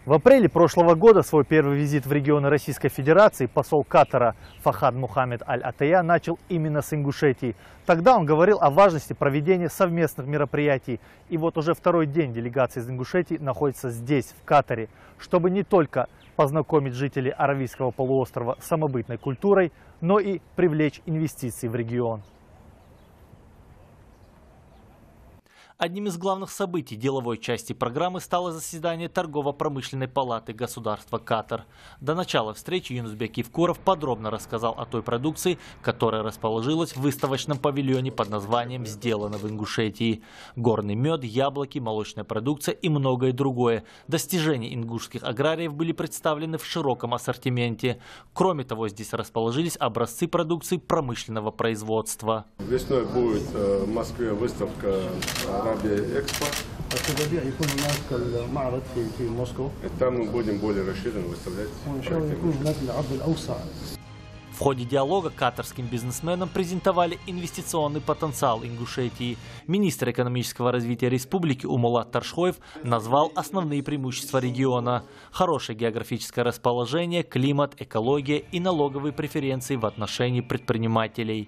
В апреле прошлого года свой первый визит в регионы Российской Федерации посол Катара Фахад Мухаммед Аль-Атая начал именно с Ингушетии. Тогда он говорил о важности проведения совместных мероприятий. И вот уже второй день делегация из Ингушетии находится здесь, в Катаре, чтобы не только познакомить жителей Аравийского полуострова с самобытной культурой, но и привлечь инвестиции в регион. Одним из главных событий деловой части программы стало заседание Торгово-промышленной палаты государства Катар. До начала встречи Юнусбек Евкуров подробно рассказал о той продукции, которая расположилась в выставочном павильоне под названием «Сделано в Ингушетии». Горный мед, яблоки, молочная продукция и многое другое. Достижения ингушских аграриев были представлены в широком ассортименте. Кроме того, здесь расположились образцы продукции промышленного производства. Весной будет в Москве выставка Экспо. И там мы будем более расширенно выставлять. В ходе диалога катарским бизнесменам презентовали инвестиционный потенциал Ингушетии. Министр экономического развития республики Умулат Таршхоев назвал основные преимущества региона: хорошее географическое расположение, климат, экология и налоговые преференции в отношении предпринимателей.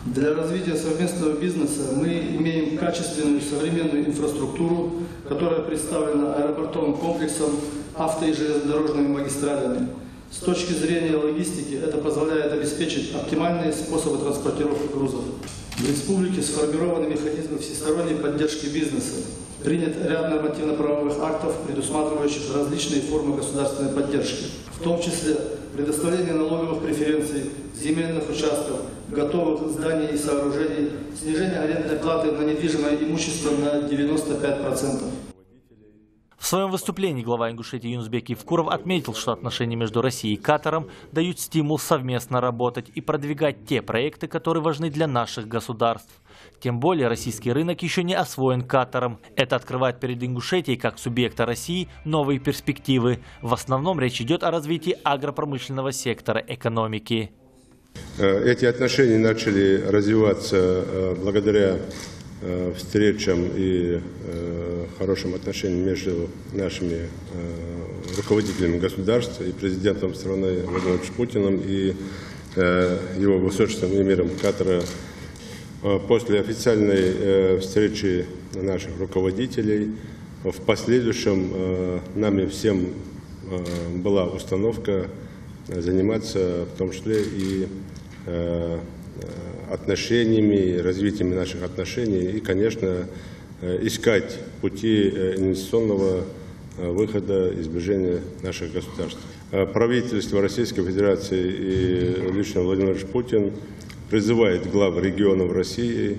Для развития совместного бизнеса мы имеем качественную современную инфраструктуру, которая представлена аэропортовым комплексом, авто- и железнодорожными магистралями. С точки зрения логистики это позволяет обеспечить оптимальные способы транспортировки грузов. В республике сформированы механизмы всесторонней поддержки бизнеса. Принят ряд нормативно-правовых актов, предусматривающих различные формы государственной поддержки, в том числе предоставление налоговых преференций, земельных участков, готовых зданий и сооружений, снижение арендной платы на недвижимое имущество на 95%. В своем выступлении глава Ингушетии Юнусбек Евкуров отметил, что отношения между Россией и Катаром дают стимул совместно работать и продвигать те проекты, которые важны для наших государств. Тем более российский рынок еще не освоен Катаром. Это открывает перед Ингушетией как субъекта России новые перспективы. В основном речь идет о развитии агропромышленного сектора экономики. Эти отношения начали развиваться благодаря встречам и хорошим отношениям между нашими руководителями государств и президентом страны Владимиром Путиным и его высочеством эмиром Катара. После официальной встречи наших руководителей в последующем нами всем была установка заниматься в том числе и отношениями, развитием наших отношений и, конечно, искать пути инвестиционного выхода и сближения наших государств. Правительство Российской Федерации и лично Владимир Путин призывает глав регионов России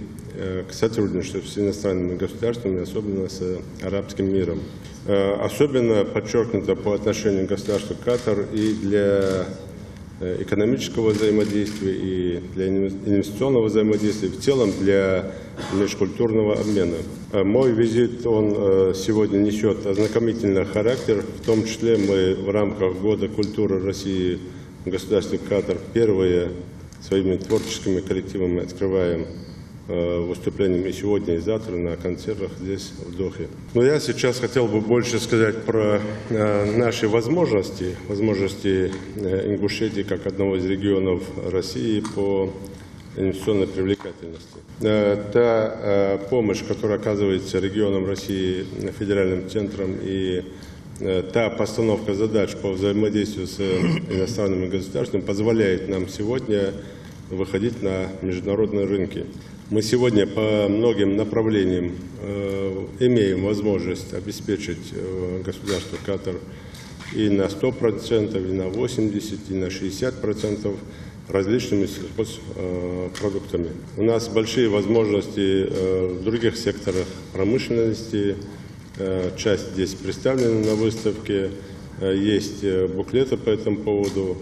к сотрудничеству с иностранными государствами, особенно с арабским миром. Особенно подчеркнуто по отношению к государству Катар и для экономического взаимодействия, и для инвестиционного взаимодействия, в целом для межкультурного обмена. Мой визит, он сегодня несет ознакомительный характер, в том числе мы в рамках Года культуры России в государстве Катар впервые своими творческими коллективами открываем выступлением и сегодня, и завтра на концертах здесь, в Дохе. Но я сейчас хотел бы больше сказать про наши возможности Ингушетии как одного из регионов России по инвестиционной привлекательности. Та помощь, которая оказывается регионам России, федеральным центром, и та постановка задач по взаимодействию с иностранными государствами позволяет нам сегодня выходить на международные рынки. Мы сегодня по многим направлениям имеем возможность обеспечить государство Катар и на 100%, и на 80%, и на 60% различными сельхозпродуктами. У нас большие возможности в других секторах промышленности. Часть здесь представлена на выставке, есть буклеты по этому поводу.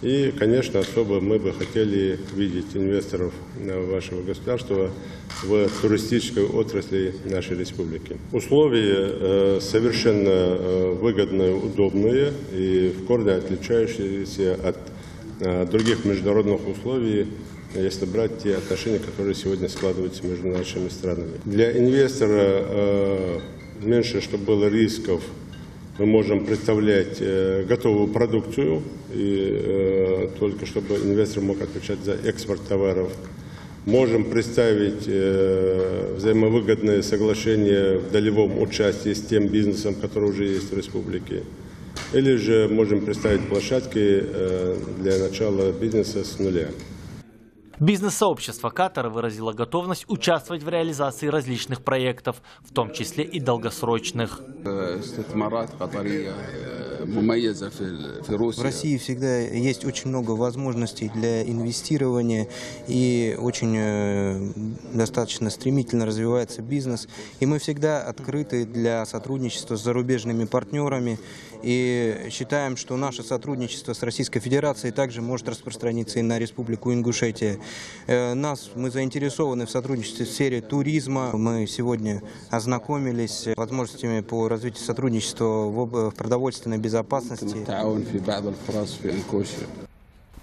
И, конечно, особо мы бы хотели видеть инвесторов вашего государства в туристической отрасли нашей республики. Условия совершенно выгодные, удобные и в корне отличающиеся от других международных условий, если брать те отношения, которые сегодня складываются между нашими странами. Для инвестора меньше, чтобы было рисков Мы можем представлять готовую продукцию, и только чтобы инвестор мог отвечать за экспорт товаров. Можем представить взаимовыгодное соглашение в долевом участии с тем бизнесом, который уже есть в республике. Или же можем представить площадки для начала бизнеса с нуля. Бизнес-сообщество Катара выразило готовность участвовать в реализации различных проектов, в том числе и долгосрочных. В России всегда есть очень много возможностей для инвестирования и очень достаточно стремительно развивается бизнес. И мы всегда открыты для сотрудничества с зарубежными партнерами и считаем, что наше сотрудничество с Российской Федерацией также может распространиться и на Республику Ингушетия. Мы заинтересованы в сотрудничестве в сфере туризма. Мы сегодня ознакомились с возможностями по развитию сотрудничества в продовольственной безопасности.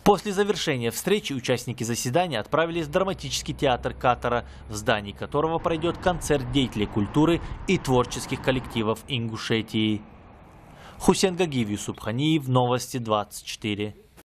После завершения встречи участники заседания отправились в драматический театр Катара, в здании которого пройдет концерт деятелей культуры и творческих коллективов Ингушетии. Хусен Гагиев, Юсуп Ханиев, Новости 24.